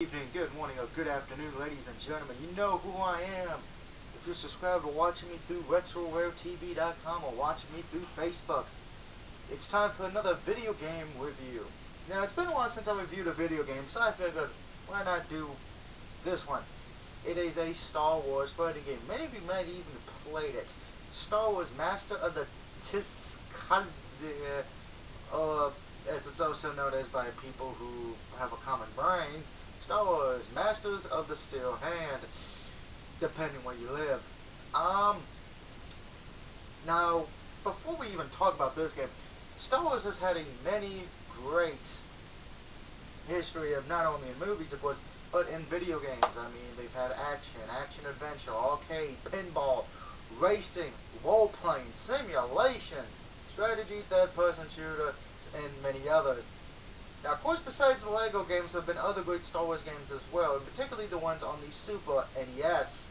Evening, good morning, or good afternoon, ladies and gentlemen. You know who I am. If you're subscribed or watching me through RetroRareTV.com or watching me through Facebook, it's time for another video game review. Now, it's been a while since I reviewed a video game, so I figured, why not do this one? It is a Star Wars fighting game. Many of you might even played it. Star Wars Master of the Teräs, as it's also known as by people who have a common brain. Star Wars Masters of the Steel Hand, depending where you live. Now, before we even talk about this game, Star Wars has had a many great history of not only in movies, of course, but in video games. I mean, they've had action adventure, arcade, pinball, racing, role-playing, simulation, strategy, third-person shooter, and many others. Now, of course, besides the LEGO games, there have been other great Star Wars games as well, and particularly the ones on the Super NES.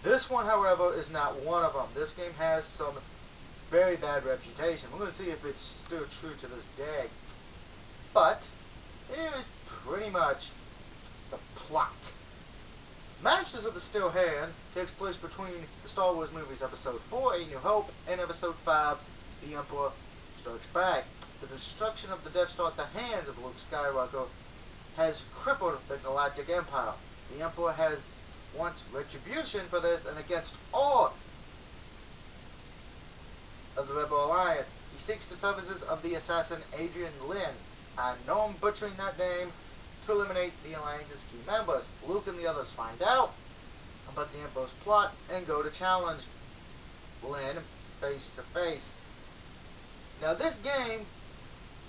This one, however, is not one of them. This game has some very bad reputation. We're going to see if it's still true to this day. But, here is pretty much the plot. Masters of the Steel Hand takes place between the Star Wars movies Episode 4, A New Hope, and Episode 5, The Emperor Strikes Back. The destruction of the Death Star at the hands of Luke Skywalker has crippled the Galactic Empire. The Emperor has wants retribution for this, and against all of the Rebel Alliance, he seeks the services of the assassin Adrian Lynn. I know I'm butchering that name, to eliminate the Alliance's key members. Luke and the others find out about the Emperor's plot and go to challenge Lynn face to face. Now, this game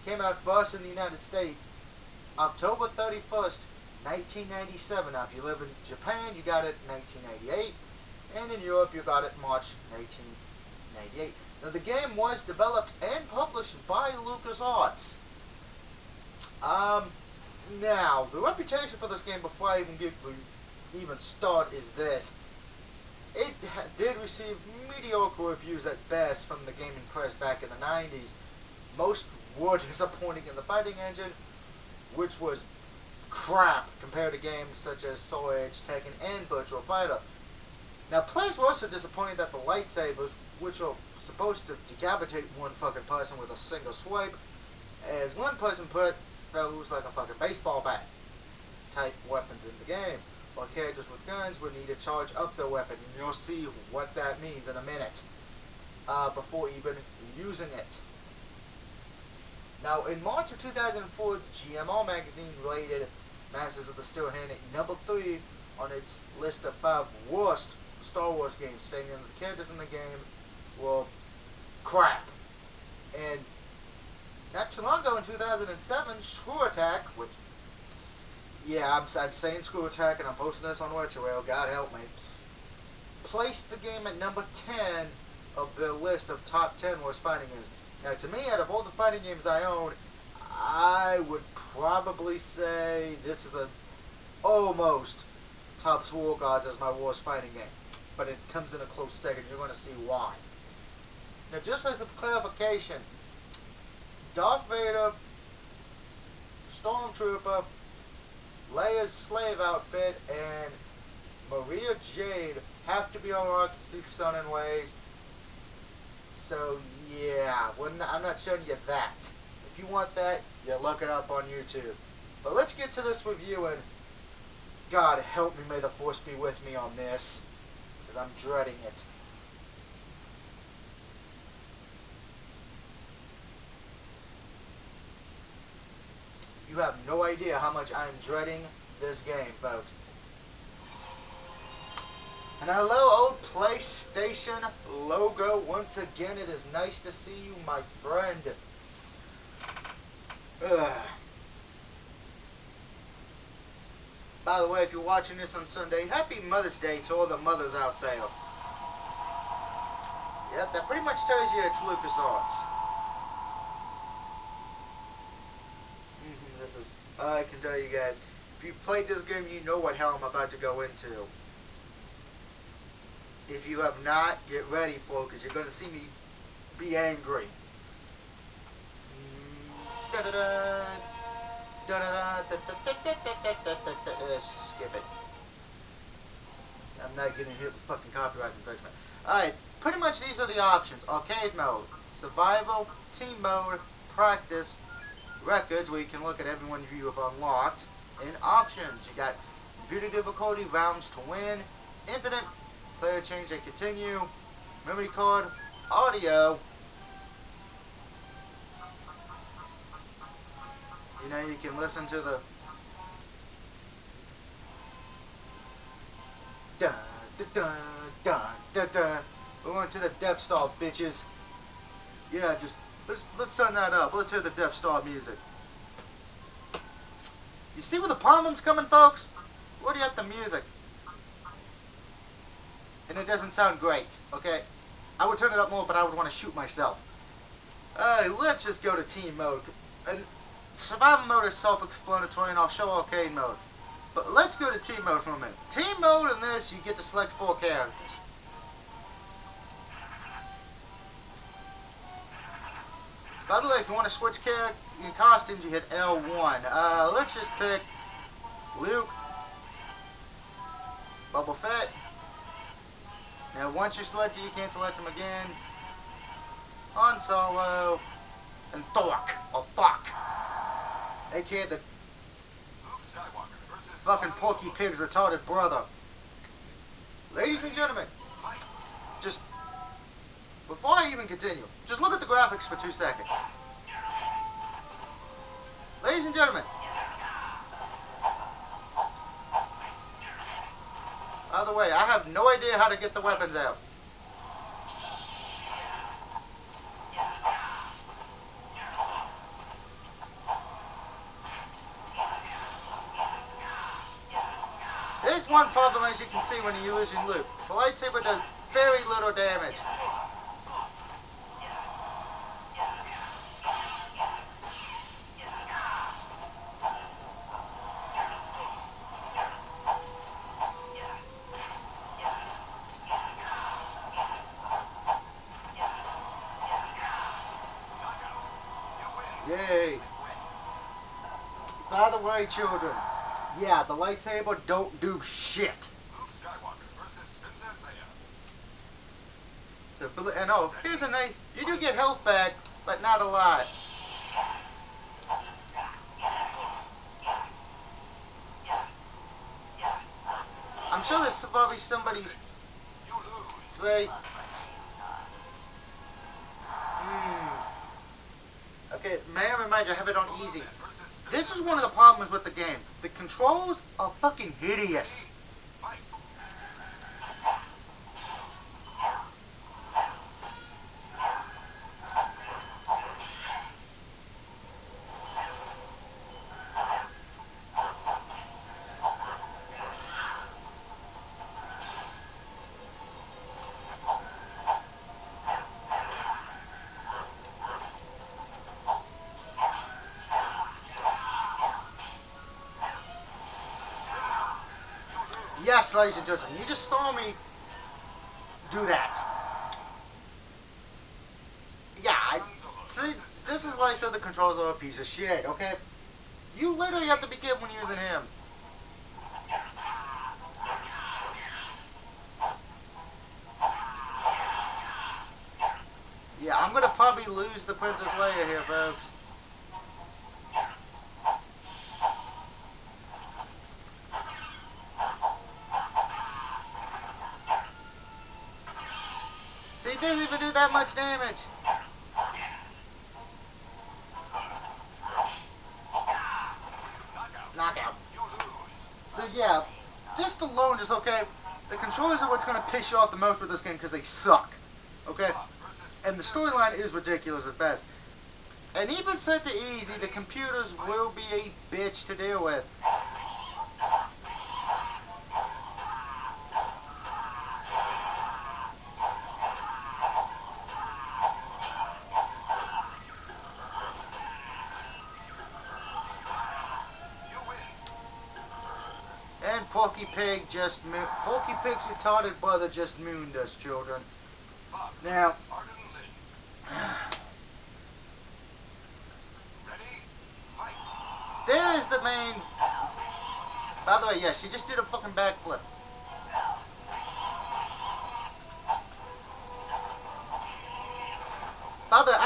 came out first in the United States October 31st, 1997. Now, if you live in Japan, you got it in 1998, and in Europe, you got it March 1998. Now, the game was developed and published by LucasArts. Now, the reputation for this game, before I even start, is this. It did receive mediocre reviews at best from the gaming press back in the 90s. Most were disappointing in the fighting engine, which was crap compared to games such as Soul Edge, Tekken, and Virtua Fighter. Now, players were also disappointed that the lightsabers, which are supposed to decapitate one fucking person with a single swipe, as one person put, felt loose like a fucking baseball bat type weapons in the game, while characters with guns would need to charge up their weapon, and you'll see what that means in a minute, before even using it. Now, in March of 2004, GMR magazine rated Masters of the Steel Hand at number 3 on its list of 5 worst Star Wars games, saying that the characters in the game were crap. And not too long ago, in 2007, Screw Attack, which, yeah, I'm saying Screw Attack, and I'm posting this on RetroRare, God help me, placed the game at number 10 of their list of top 10 worst fighting games. Now, to me, out of all the fighting games I own, I would probably say this is a almost tops War Gods as my worst fighting game. But it comes in a close second. You're going to see why. Now, just as a clarification, Darth Vader, Stormtrooper, Leia's slave outfit, and Maria Jade have to be unlocked through certain ways. So, yeah, I'm not showing you that. If you want that, you look it up on YouTube. But let's get to this review, and God help me, may the Force be with me on this, because I'm dreading it. You have no idea how much I'm dreading this game, folks. And hello, old PlayStation logo. Once again, it is nice to see you, my friend. Ugh. By the way, if you're watching this on Sunday, happy Mother's Day to all the mothers out there. Yep, that pretty much tells you it's LucasArts. This is, I can tell you guys, if you've played this game, you know what hell I'm about to go into. If you have not, get ready for it, because you're going to see me be angry. Da-da-da. Skip it. I'm not getting hit with fucking copyright infringement. Alright, pretty much these are the options. Arcade mode, survival, team mode, practice, records, where you can look at everyone you have unlocked, and options. You got computer difficulty, rounds to win, infinite, player change and continue, memory card, audio. You know, you can listen to the dun dun dun dun dun dun. We're going to the Death Star, bitches. Yeah, just let's turn that up. Let's hear the Death Star music. You see where the pollen's coming, folks? Where do you get the music? And it doesn't sound great, okay? I would turn it up more, but I would want to shoot myself. Alright, let's just go to team mode. And survival mode is self-explanatory, and I'll show arcade mode. But let's go to team mode for a minute. Team mode in this, you get to select 4 characters. By the way, if you want to switch character in costumes, you hit L1. Let's just pick Luke, Boba Fett. Now, once you're selected, you can't select them again. Han Solo, and Thork, or Fuck, aka the fucking Porky Pig's retarded brother. Ladies and gentlemen, just before I even continue, just look at the graphics for 2 seconds. Ladies and gentlemen, by the way, I have no idea how to get the weapons out. There's one problem, as you can see, when you're using loot. The lightsaber does very little damage. Yay. By the way, children, yeah, the lightsaber don't do shit. So, and oh, here's a nice, you do get health back, but not a lot. I'm sure there's probably somebody's, say, okay, may I remind you, I have it on easy. This is one of the problems with the game. The controls are fucking hideous. Yes, ladies and gentlemen, you just saw me do that. Yeah, see, this is why I said the controls are a piece of shit, okay? You literally have to be careful when using him. Yeah, I'm gonna probably lose the Princess Leia here, folks. See, it doesn't even do that much damage. Knockout. So yeah, just alone, just okay. The controllers are what's gonna piss you off the most with this game because they suck. Okay? And the storyline is ridiculous at best. And even set to easy, the computers will be a bitch to deal with. And Porky Pig just Porky Pig's retarded brother just mooned us, children. Now, there is the main... By the way, yeah, she just did a fucking backflip. By the way,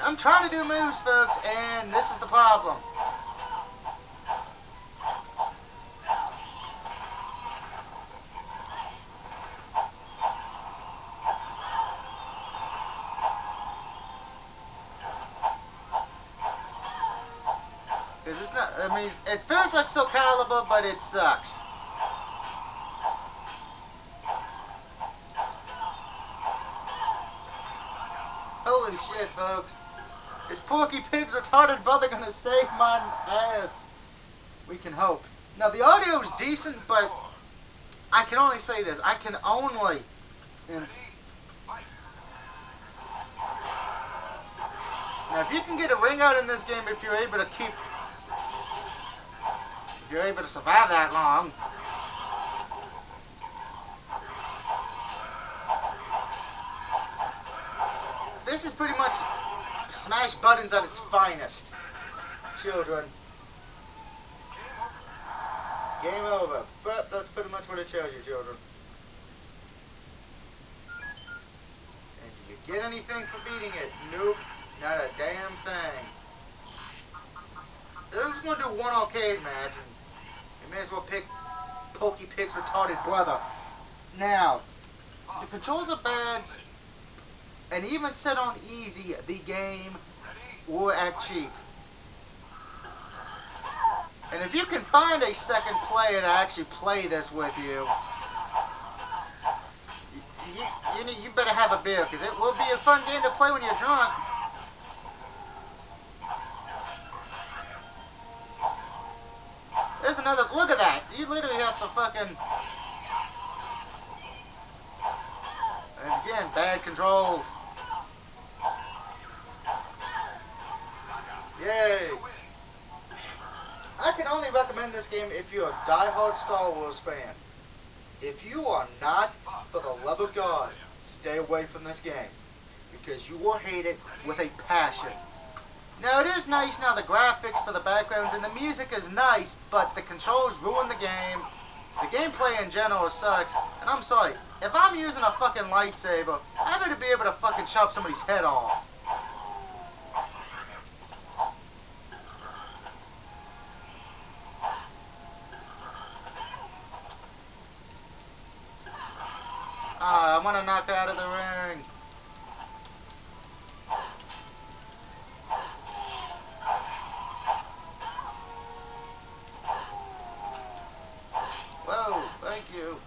I'm trying to do moves, folks, and this is the problem. Because it's not, I mean, it feels like Soul Calibur, but it sucks. Holy shit, folks. Is Porky Pig's retarded brother gonna save my ass? We can hope. Now, the audio is decent, but I can only say this. I can only... Now, if you can get a ring out in this game, if you're able to keep... If you're able to survive that long... This is pretty much smash buttons at its finest. Children. Game over. But that's pretty much what it tells you, children. And do you get anything for beating it? Nope. Not a damn thing. They're just going to do one arcade match, and you may as well pick Pokey Pig's retarded brother. Now, the controls are bad, and even set on easy, the game will act cheap. And if you can find a second player to actually play this with you, you better have a beer, because it will be a fun game to play when you're drunk. There's another, look at that, you literally have to fucking, and again, bad controls. Yay. I can only recommend this game if you're a diehard Star Wars fan. If you are not, for the love of God, stay away from this game, because you will hate it with a passion. Now, it is nice now, the graphics for the backgrounds and the music is nice, but the controls ruin the game. The gameplay in general sucks, and I'm sorry, if I'm using a fucking lightsaber, I better be able to fucking chop somebody's head off. I want to knock out of the ring. Whoa, thank you.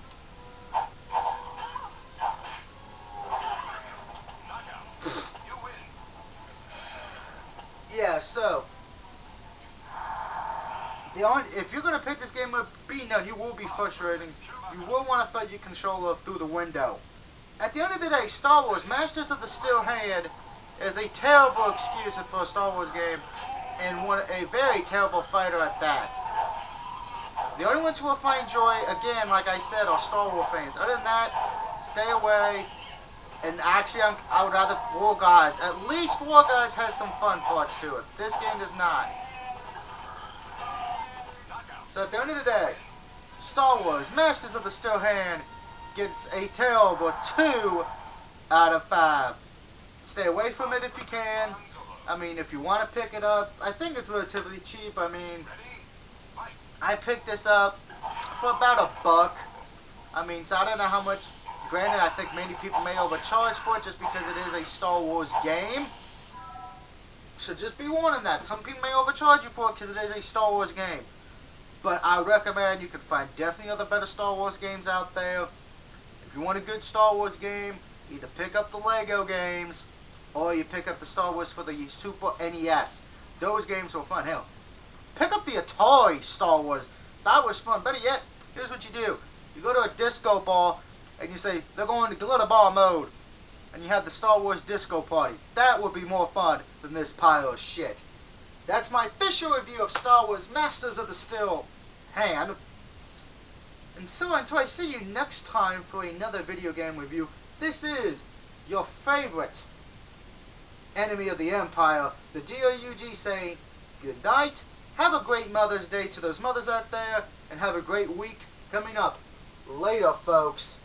Yeah, so if you're gonna pick this game up, you will be frustrating. You will want to throw your controller through the window. At the end of the day, Star Wars Masters of the Steel Hand is a terrible excuse for a Star Wars game, and a very terrible fighter at that. The only ones who will find joy, again, like I said, are Star Wars fans. Other than that, stay away. And actually, I would rather War Gods. At least War Gods has some fun parts to it. This game does not. So at the end of the day, Star Wars Masters of the Steel Hand gets a terrible 2 out of 5. Stay away from it if you can. I mean, if you want to pick it up, I think it's relatively cheap. I mean, I picked this up for about $1. I mean, so I don't know how much. Granted, I think many people may overcharge for it just because it is a Star Wars game. So just be warned on that. Some people may overcharge you for it because it is a Star Wars game. But I recommend you can find definitely other better Star Wars games out there. If you want a good Star Wars game, either pick up the Lego games or you pick up the Star Wars for the Super NES. Those games were fun. Hell, pick up the Atari Star Wars. That was fun. Better yet, here's what you do. You go to a disco ball and you say, they're going to glitter ball mode. And you have the Star Wars disco party. That would be more fun than this pile of shit. That's my official review of Star Wars Masters of the Steel Hand. And so until I see you next time for another video game review, this is your favorite enemy of the Empire, the DOUG, saying good night Have a great Mother's Day to those mothers out there, and have a great week coming up. Later, folks.